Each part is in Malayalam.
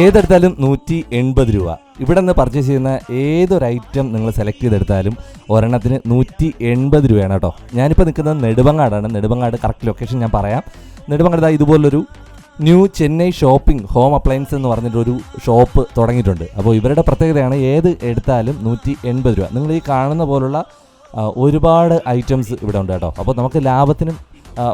ഏതെടുത്താലും 180 രൂപ. ഇവിടെ നിന്ന് പർച്ചേസ് ചെയ്യുന്ന ഏതൊരു ഐറ്റം നിങ്ങൾ സെലക്ട് ചെയ്തെടുത്താലും ഒരെണ്ണത്തിന് 180 രൂപയാണ് കേട്ടോ. ഞാനിപ്പോൾ നിൽക്കുന്നത് നെടുമങ്ങാടാണ്. നെടുമങ്ങാട് കറക്റ്റ് ലൊക്കേഷൻ ഞാൻ പറയാം. നെടുമങ്ങാട് ഇതുപോലൊരു new Chennai shopping home appliance എന്ന് പറഞ്ഞിട്ടൊരു ഷോപ്പ് തുടങ്ങിയിട്ടുണ്ട്. അപ്പോൾ ഇവരുടെ പ്രത്യേകതയാണ് ഏത് എടുത്താലും 180 രൂപ. നിങ്ങൾ ഈ കാണുന്ന പോലുള്ള ഒരുപാട് ഐറ്റംസ് ഇവിടെ ഉണ്ട് കേട്ടോ. അപ്പോൾ നമുക്ക് ലാഭത്തിനും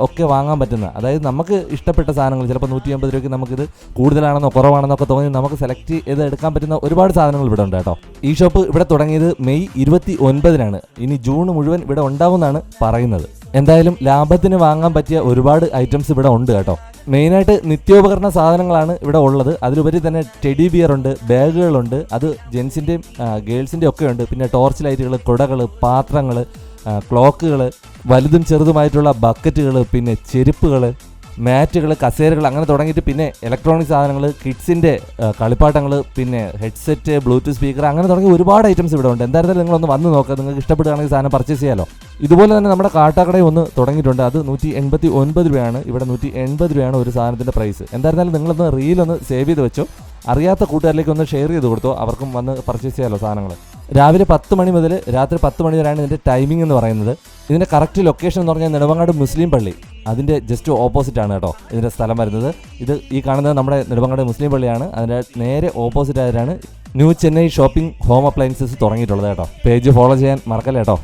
ഒക്കെ വാങ്ങാൻ പറ്റുന്ന, അതായത് നമുക്ക് ഇഷ്ടപ്പെട്ട സാധനങ്ങൾ ചിലപ്പോൾ 180 രൂപയ്ക്ക് നമുക്കിത് കൂടുതലാണെന്നോ കുറവാണെന്നൊക്കെ തോന്നി നമുക്ക് സെലക്ട് ചെയ്ത് എടുക്കാൻ പറ്റുന്ന ഒരുപാട് സാധനങ്ങൾ ഇവിടെ ഉണ്ട് കേട്ടോ. ഈ ഷോപ്പ് ഇവിടെ തുടങ്ങിയത് മെയ് 29-നാണ്. ഇനി ജൂൺ മുഴുവൻ ഇവിടെ ഉണ്ടാവുമെന്നാണ് പറയുന്നത്. എന്തായാലും ലാഭത്തിന് വാങ്ങാൻ പറ്റിയ ഒരുപാട് ഐറ്റംസ് ഇവിടെ ഉണ്ട് കേട്ടോ. മെയിനായിട്ട് നിത്യോപകരണ സാധനങ്ങളാണ് ഇവിടെ ഉള്ളത്. അതിലുപരി തന്നെ ടെഡി ബിയർ ഉണ്ട്, ബാഗുകളുണ്ട്, അത് ജെൻസിൻ്റെയും ഗേൾസിൻ്റെയും ഒക്കെ ഉണ്ട്. പിന്നെ ടോർച്ച് ലൈറ്റുകൾ, കുടകൾ, പാത്രങ്ങൾ, ക്ലോക്കുകൾ, വലുതും ചെറുതുമായിട്ടുള്ള ബക്കറ്റുകൾ, പിന്നെ ചെരുപ്പുകൾ, മാറ്റുകൾ, കസേരകൾ, അങ്ങനെ തുടങ്ങിയിട്ട് പിന്നെ ഇലക്ട്രോണിക് സാധനങ്ങൾ, കിഡ്സിൻ്റെ കളിപ്പാട്ടങ്ങൾ, പിന്നെ ഹെഡ്സെറ്റ്, ബ്ലൂടൂത്ത് സ്പീക്കർ, അങ്ങനെ തുടങ്ങി ഒരുപാട് ഐറ്റംസ് ഇവിടെ ഉണ്ട്. എന്തായാലും നിങ്ങളൊന്ന് വന്ന് നോക്കുക. നിങ്ങൾക്ക് ഇഷ്ടപ്പെടുകയാണെങ്കിൽ സാധനം പർച്ചേസ് ചെയ്യാമല്ലോ. ഇതുപോലെ തന്നെ നമ്മുടെ കാട്ടാക്കടയിൽ ഒന്ന് തുടങ്ങിയിട്ടുണ്ട്. അത് 189 രൂപയാണ്. ഇവിടെ 180 രൂപയാണ് ഒരു സാധനത്തിൻ്റെ പ്രൈസ്. എന്തായിരുന്നാലും നിങ്ങളൊന്ന് റീലൊന്ന് സേവ് ചെയ്ത് വെച്ചോ. അറിയാത്ത കൂട്ടുകാരിലേക്ക് ഒന്ന് ഷെയർ ചെയ്ത് കൊടുത്തോ. അവർക്കും വന്ന് പർച്ചേസ് ചെയ്യാമല്ലോ സാധനങ്ങൾ. രാവിലെ 10 മണി മുതൽ രാത്രി 10 മണി വരെയാണ് ഇതിൻ്റെ ടൈമിംഗ് എന്ന് പറയുന്നത്. ഇതിൻ്റെ കറക്റ്റ് ലൊക്കേഷൻ എന്ന് പറഞ്ഞാൽ നെടുമങ്ങാട് മുസ്ലിം പള്ളി, അതിൻ്റെ ജസ്റ്റ് ഓപ്പോസിറ്റ് ആണ് കേട്ടോ ഇതിൻ്റെ സ്ഥലം വരുന്നത്. ഇത് ഈ കാണുന്നത് നമ്മുടെ നെടുമങ്ങാട് മുസ്ലിം പള്ളിയാണ്. അതിൻ്റെ നേരെ ഓപ്പോസിറ്റ് ആയിട്ടാണ് new Chennai shopping home appliances തുടങ്ങിയിട്ടുള്ളത് കേട്ടോ. പേജ് ഫോളോ ചെയ്യാൻ മറക്കല്ലേ കേട്ടോ.